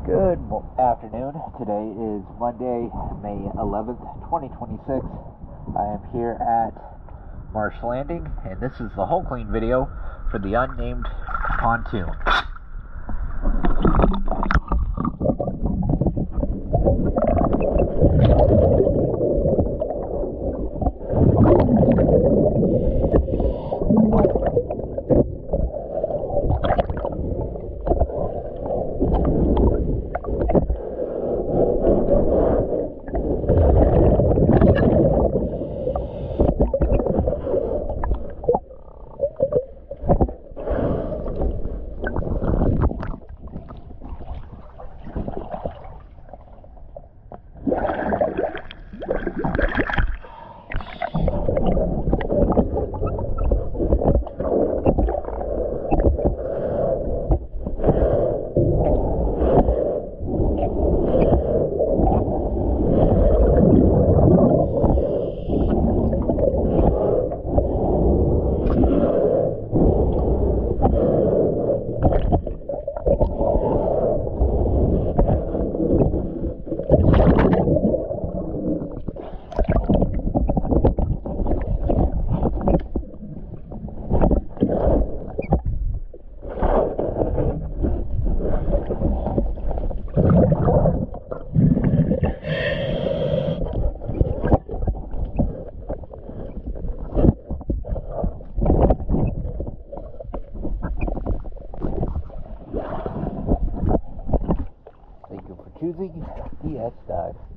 Good afternoon. Today is Monday, May 11th, 2026. I am here at Marsh Landing, and this is the hull clean video for the Unnamed Pontoon. Thank you for choosing DS Dive.